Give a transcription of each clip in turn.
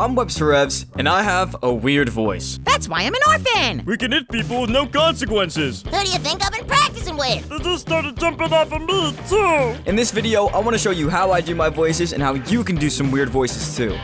I'm WebzForevz, and I have a weird voice. That's why I'm an orphan! We can hit people with no consequences. Who do you think I've been practicing with? They just started jumping off of me, too. In this video, I want to show you how I do my voices and how you can do some weird voices too.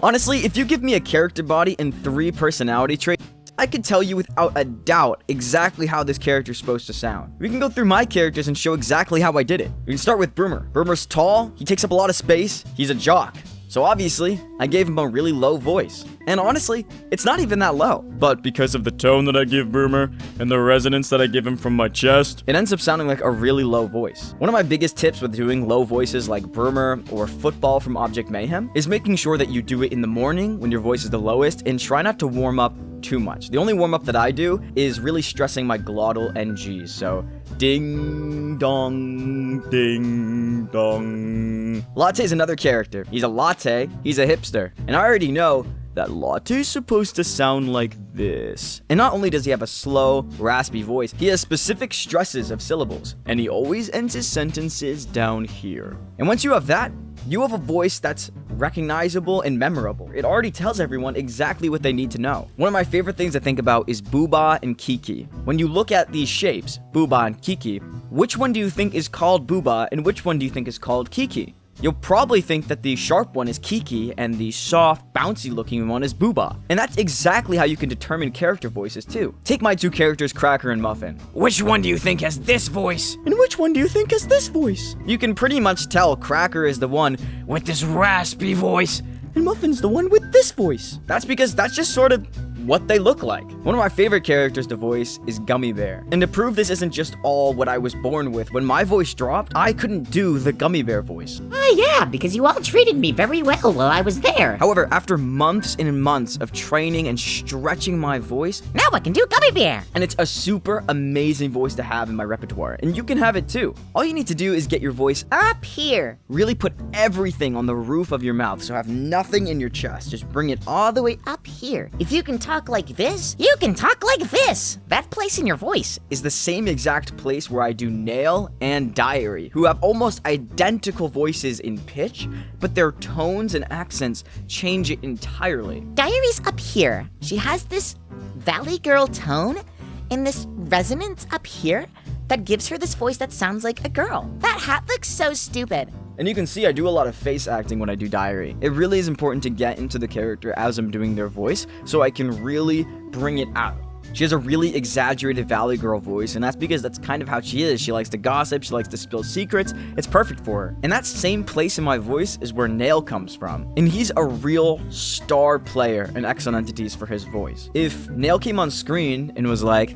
Honestly, if you give me a character body and 3 personality traits, I could tell you without a doubt exactly how this character is supposed to sound. We can go through my characters and show exactly how I did it. We can start with Broomer. Broomer's tall, he takes up a lot of space, he's a jock. So obviously, I gave him a really low voice. And honestly, it's not even that low. But because of the tone that I give Broomer and the resonance that I give him from my chest, it ends up sounding like a really low voice. One of my biggest tips with doing low voices like Broomer or Football from Object Mayhem is making sure that you do it in the morning when your voice is the lowest and try not to warm up too much. The only warm up that I do is really stressing my glottal NGs. So ding dong, ding dong. Latte is another character. He's a latte, he's a hipster. And I already know that Latte's supposed to sound like this. And not only does he have a slow, raspy voice, he has specific stresses of syllables. And he always ends his sentences down here. And once you have that, you have a voice that's recognizable and memorable. It already tells everyone exactly what they need to know. One of my favorite things to think about is Booba and Kiki. When you look at these shapes, Booba and Kiki, which one do you think is called Booba and which one do you think is called Kiki? You'll probably think that the sharp one is Kiki and the soft, bouncy looking one is Booba. And that's exactly how you can determine character voices too. Take my 2 characters, Cracker and Muffin. Which one do you think has this voice? And which one do you think has this voice? You can pretty much tell Cracker is the one with this raspy voice and Muffin's the one with this voice. That's because that's just sort of what they look like. One of my favorite characters to voice is Gummy Bear. And to prove this isn't just all what I was born with, when my voice dropped, I couldn't do the Gummy Bear voice. Oh yeah, because you all treated me very well while I was there. However, after months and months of training and stretching my voice, now I can do Gummy Bear. And it's a super amazing voice to have in my repertoire. And you can have it too. All you need to do is get your voice up here. Really put everything on the roof of your mouth, so have nothing in your chest. Just bring it all the way up here. If you can talk like this, you can talk like this. That place in your voice is the same exact place where I do Nail and Diary, who have almost identical voices in pitch, but their tones and accents change it entirely. Diary's up here. She has this Valley Girl tone and this resonance up here that gives her this voice that sounds like a girl. That hat looks so stupid. And you can see I do a lot of face acting when I do Diary. It really is important to get into the character as I'm doing their voice so I can really bring it out. She has a really exaggerated Valley Girl voice, and that's because that's kind of how she is. She likes to gossip, she likes to spill secrets. It's perfect for her. And that same place in my voice is where Nail comes from. And he's a real star player in Exxon Entities for his voice. If Nail came on screen and was like,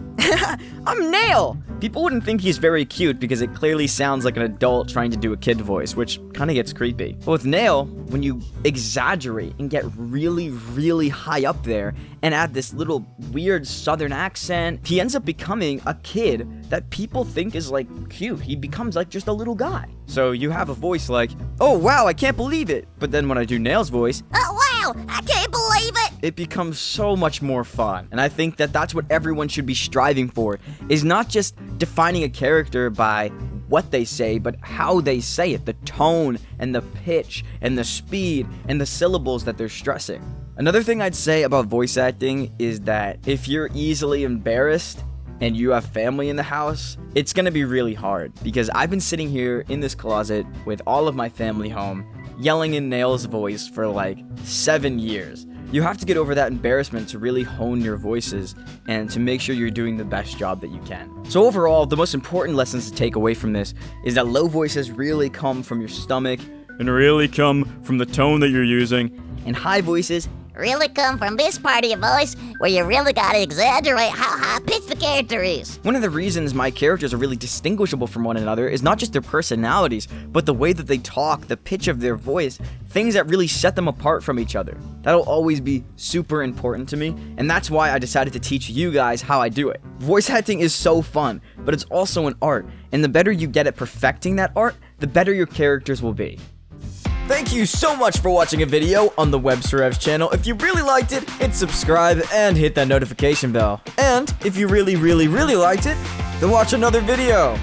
I'm Nail, people wouldn't think he's very cute because it clearly sounds like an adult trying to do a kid voice, which kind of gets creepy. But with Nail, when you exaggerate and get really, really high up there and add this little weird southern accent, he ends up becoming a kid that people think is like cute. He becomes like just a little guy. So you have a voice like, oh wow, I can't believe it. But then when I do Nail's voice, oh wow, I can't believe it. It becomes so much more fun. And I think that that's what everyone should be striving for, is not just defining a character by what they say, but how they say it, the tone and the pitch and the speed and the syllables that they're stressing. Another thing I'd say about voice acting is that if you're easily embarrassed and you have family in the house, it's gonna be really hard, because I've been sitting here in this closet with all of my family home, yelling in Nail's voice for like 7 years. You have to get over that embarrassment to really hone your voices and to make sure you're doing the best job that you can. So overall, the most important lessons to take away from this is that low voices really come from your stomach and really come from the tone that you're using, and high voices really come from this part of your voice where you really gotta exaggerate how high-pitched the character is. One of the reasons my characters are really distinguishable from one another is not just their personalities, but the way that they talk, the pitch of their voice, things that really set them apart from each other. That'll always be super important to me, and that's why I decided to teach you guys how I do it. Voice acting is so fun, but it's also an art, and the better you get at perfecting that art, the better your characters will be. Thank you so much for watching a video on the WebzForevz channel. If you really liked it, hit subscribe and hit that notification bell. And if you really liked it, then watch another video.